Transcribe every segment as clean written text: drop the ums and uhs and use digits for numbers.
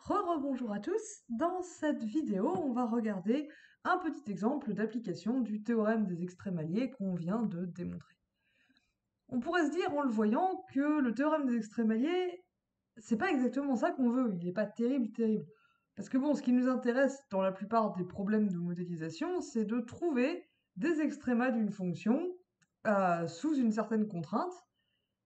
Bonjour à tous. Dans cette vidéo, on va regarder un petit exemple d'application du théorème des extrémaliers qu'on vient de démontrer. On pourrait se dire en le voyant que le théorème des extrémaliers, c'est pas exactement ça qu'on veut, il n'est pas terrible. Parce que bon, ce qui nous intéresse dans la plupart des problèmes de modélisation, c'est de trouver des extrémas d'une fonction sous une certaine contrainte.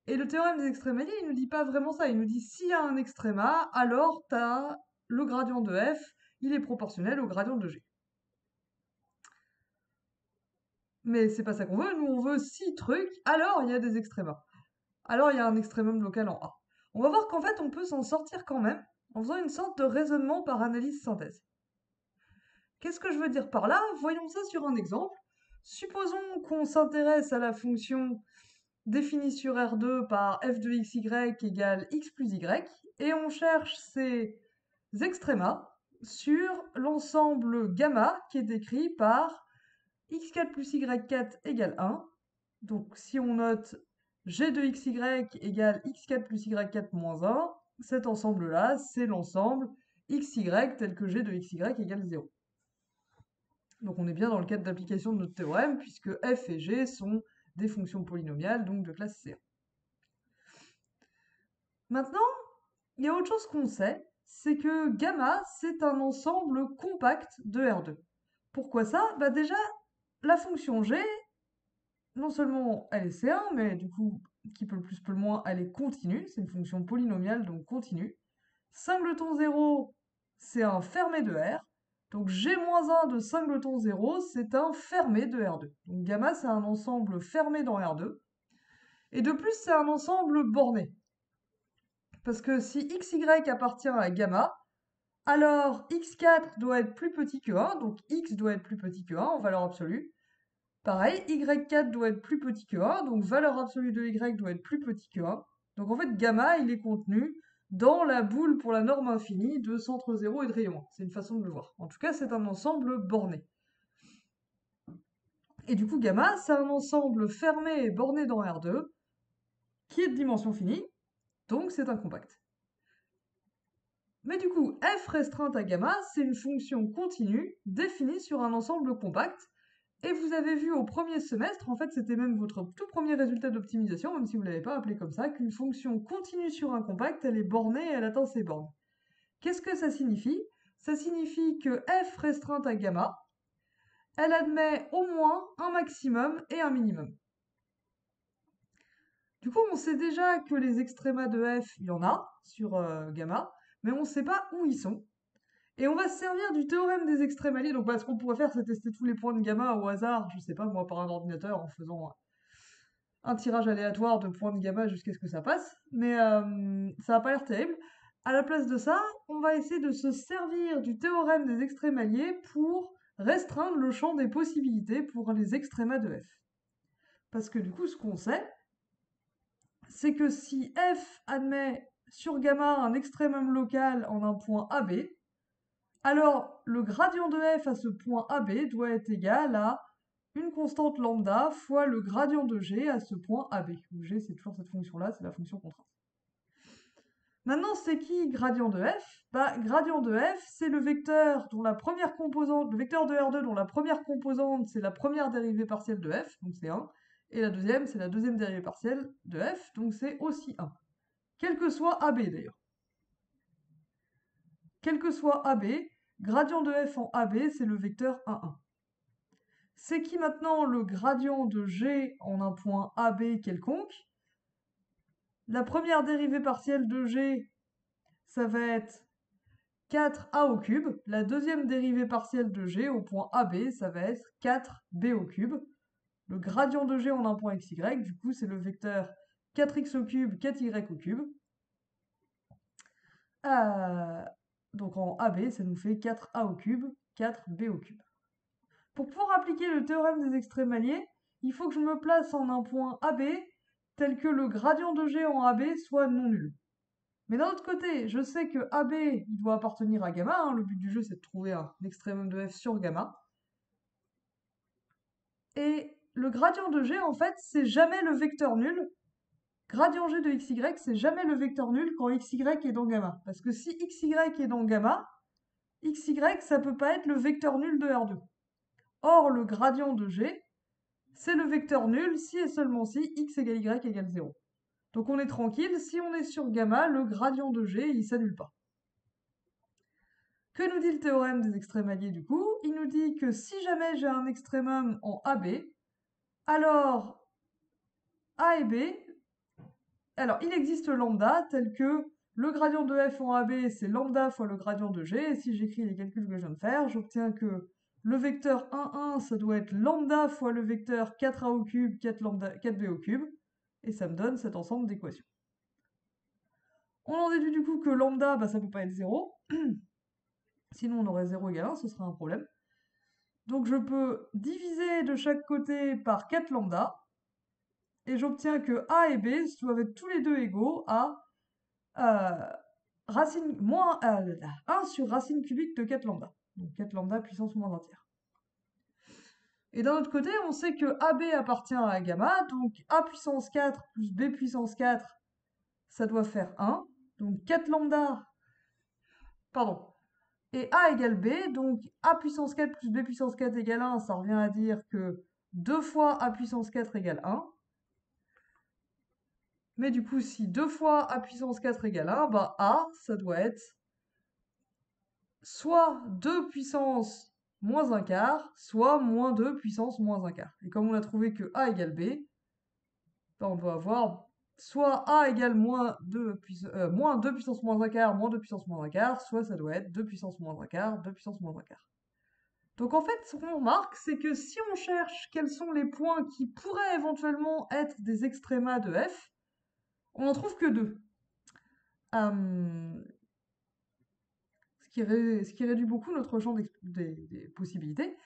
Et le théorème des extrémaliers, il nous dit pas vraiment ça. Il nous dit s'il y a un extréma, alors t'as le gradient de f, il est proportionnel au gradient de g. Mais c'est pas ça qu'on veut. Nous, on veut 6 trucs, alors il y a des extrémas. Alors il y a un extrémum local en A. On va voir qu'en fait, on peut s'en sortir quand même en faisant une sorte de raisonnement par analyse-synthèse. Qu'est-ce que je veux dire par là? Voyons ça sur un exemple. Supposons qu'on s'intéresse à la fonction définie sur R2 par f de xy égale x plus y, et on cherche ces extrémas sur l'ensemble gamma qui est décrit par x4 plus y4 égale 1. Donc si on note g de xy égale x4 plus y4 moins 1, cet ensemble-là, c'est l'ensemble xy tel que g de xy égale 0. Donc on est bien dans le cadre d'application de notre théorème, puisque f et g sont des fonctions polynomiales, donc de classe C1. Maintenant, il y a autre chose qu'on sait, c'est que gamma, c'est un ensemble compact de R2. Pourquoi ça? Bah déjà, la fonction g, non seulement elle est C1, mais du coup, qui peut le plus peut le moins, elle est continue, c'est une fonction polynomiale, donc continue. Singleton 0, c'est un fermé de R, donc g-1 de singleton 0, c'est un fermé de R2. Donc gamma, c'est un ensemble fermé dans R2, et de plus, c'est un ensemble borné. Parce que si xy appartient à gamma, alors x4 doit être plus petit que 1, donc x doit être plus petit que 1 en valeur absolue. Pareil, y4 doit être plus petit que 1, donc valeur absolue de y doit être plus petit que 1. Donc en fait, gamma, il est contenu dans la boule pour la norme infinie de centre 0 et de rayon 1. C'est une façon de le voir. En tout cas, c'est un ensemble borné. Et du coup, gamma, c'est un ensemble fermé et borné dans R2, qui est de dimension finie, donc c'est un compact. Mais du coup, f restreinte à gamma, c'est une fonction continue définie sur un ensemble compact. Et vous avez vu au premier semestre, en fait c'était même votre tout premier résultat d'optimisation, même si vous ne l'avez pas appelé comme ça, qu'une fonction continue sur un compact, elle est bornée et elle atteint ses bornes. Qu'est-ce que ça signifie? Ça signifie que f restreinte à gamma, elle admet au moins un maximum et un minimum. Du coup, on sait déjà que les extrémas de f, il y en a sur gamma, mais on ne sait pas où ils sont. Et on va se servir du théorème des extrémaliers. Donc, ce qu'on pourrait faire, c'est tester tous les points de gamma au hasard, je sais pas, moi, par un ordinateur, en faisant un tirage aléatoire de points de gamma jusqu'à ce que ça passe. Mais ça va pas l'air terrible. À la place de ça, on va essayer de se servir du théorème des extrémaliers pour restreindre le champ des possibilités pour les extrémas de f. Parce que du coup, ce qu'on sait, c'est que si f admet sur gamma un extrémum local en un point AB, alors le gradient de f à ce point AB doit être égal à une constante lambda fois le gradient de g à ce point AB. Où g, c'est toujours cette fonction-là, c'est la fonction contrainte. Maintenant, c'est qui gradient de f? Gradient de f, c'est le vecteur dont la première composante, le vecteur de R2 dont la première composante, c'est la première dérivée partielle de f, donc c'est 1, et la deuxième, c'est la deuxième dérivée partielle de f, donc c'est aussi 1. Quel que soit AB d'ailleurs. Quel que soit AB, gradient de f en AB, c'est le vecteur 1, 1. C'est qui maintenant le gradient de g en un point AB quelconque? La première dérivée partielle de g, ça va être 4a au cube. La deuxième dérivée partielle de g au point AB, ça va être 4b au cube. Le gradient de g en un point xy, du coup, c'est le vecteur 4x au cube, 4y au cube. Donc en AB, ça nous fait 4a au cube, 4b au cube. Pour pouvoir appliquer le théorème des extrémaliers, il faut que je me place en un point AB tel que le gradient de g en AB soit non nul. Mais d'un autre côté, je sais que AB, il doit appartenir à gamma, hein. Le but du jeu, c'est de trouver un extrémum de f sur gamma. Et le gradient de g, en fait, c'est jamais le vecteur nul, Gradient G de xy, c'est jamais le vecteur nul quand xy est dans gamma. Parce que si xy est dans gamma, xy, ça peut pas être le vecteur nul de R2. Or, le gradient de G, c'est le vecteur nul si et seulement si x égale y égale 0. Donc on est tranquille, si on est sur gamma, le gradient de G, il s'annule pas. Que nous dit le théorème des extrémaliers du coup? Il nous dit que si jamais j'ai un extrémum en AB, alors A et B, alors il existe lambda tel que le gradient de f en AB c'est lambda fois le gradient de G, et si j'écris les calculs que je viens de faire, j'obtiens que le vecteur 1, 1, ça doit être lambda fois le vecteur 4a au cube, 4b au cube, et ça me donne cet ensemble d'équations. On en déduit du coup que lambda, bah, ça peut pas être 0, sinon on aurait 0 égale 1, ce serait un problème. Donc je peux diviser de chaque côté par 4 lambda, et j'obtiens que A et B doivent être tous les deux égaux à racine moins 1 sur racine cubique de 4 lambda. Donc 4 lambda puissance moins 1 tiers. Et d'un autre côté, on sait que AB appartient à gamma, donc A puissance 4 plus B puissance 4, ça doit faire 1. Donc 4 lambda, pardon, et A égale B, donc A puissance 4 plus B puissance 4 égale 1, ça revient à dire que 2 fois A puissance 4 égale 1. Mais du coup, si 2 fois A puissance 4 égale 1, bah A, ça doit être soit 2 puissance moins 1 quart, soit moins 2 puissance moins 1 quart. Et comme on a trouvé que A égale B, bah on doit avoir soit A égale moins 2 puissance moins 1 quart, moins 2 puissance moins 1 quart, soit ça doit être 2 puissance moins 1 quart, 2 puissance moins 1 quart. Donc en fait, ce qu'on remarque, c'est que si on cherche quels sont les points qui pourraient éventuellement être des extrémas de f, on n'en trouve que deux. Ce qui réduit beaucoup notre champ des possibilités.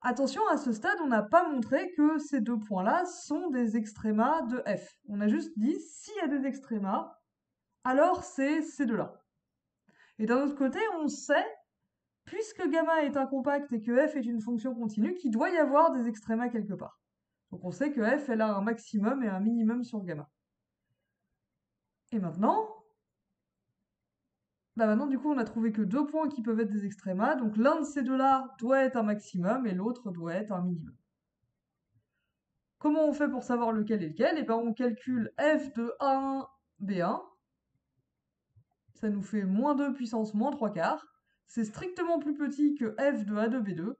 Attention, à ce stade, on n'a pas montré que ces deux points-là sont des extrémas de f. On a juste dit, s'il y a des extrémas, alors c'est ces deux-là. Et d'un autre côté, on sait, puisque gamma est un compact et que f est une fonction continue, qu'il doit y avoir des extrémas quelque part. Donc on sait que f, elle a un maximum et un minimum sur gamma. Et maintenant, du coup, on a trouvé que deux points qui peuvent être des extrémas. Donc l'un de ces deux-là doit être un maximum et l'autre doit être un minimum. Comment on fait pour savoir lequel est lequel? Eh ben, on calcule f de A1, B1. Ça nous fait moins 2 puissance moins 3 quarts. C'est strictement plus petit que f de A2, B2.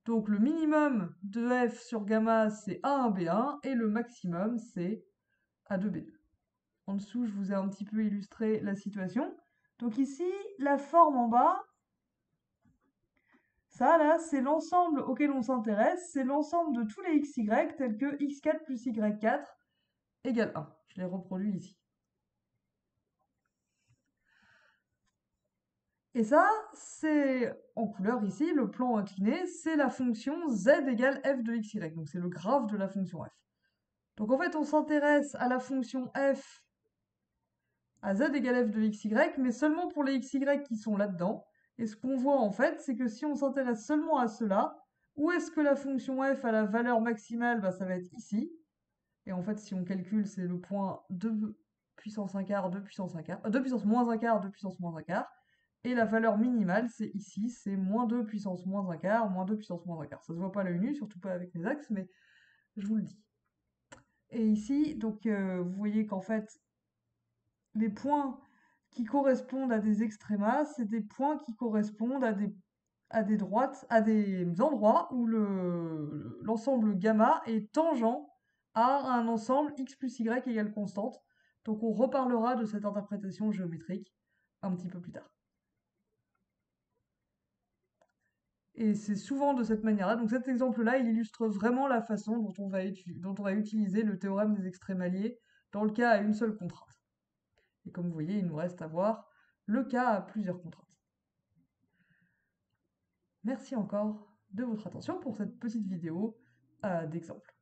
Donc le minimum de f sur gamma, c'est A1, B1. Et le maximum, c'est A2, B2. En dessous, je vous ai un petit peu illustré la situation. Donc ici, la forme en bas, ça là, c'est l'ensemble auquel on s'intéresse, c'est l'ensemble de tous les xy tels que x4 plus y4 égale 1. Je les reproduis ici. Et ça, c'est en couleur ici, le plan incliné, c'est la fonction z égale f de xy. Donc c'est le graphe de la fonction f. Donc en fait, on s'intéresse à la fonction f à z égale f de xy, mais seulement pour les xy qui sont là-dedans. Et ce qu'on voit en fait, c'est que si on s'intéresse seulement à cela, où est-ce que la fonction f a la valeur maximale? Bah, ça va être ici. Et en fait, si on calcule, c'est le point 2 puissance 1 quart, 2 puissance 1 quart, 2 puissance moins 1 quart, 2 puissance moins 1 quart. Et la valeur minimale, c'est ici, c'est moins 2 puissance moins 1 quart, moins 2 puissance moins 1 quart. Ça se voit pas à l'œil nu, surtout pas avec les axes, mais je vous le dis. Et ici, donc, vous voyez qu'en fait, les points qui correspondent à des extrémas, c'est des points qui correspondent à des droites, à des endroits où l'ensemble gamma est tangent à un ensemble x plus y égale constante. Donc on reparlera de cette interprétation géométrique un petit peu plus tard. Et c'est souvent de cette manière-là. Donc cet exemple-là, il illustre vraiment la façon dont on va utiliser le théorème des extrémaliers dans le cas à une seule contrainte. Et comme vous voyez, il nous reste à voir le cas à plusieurs contraintes. Merci encore de votre attention pour cette petite vidéo d'exemple.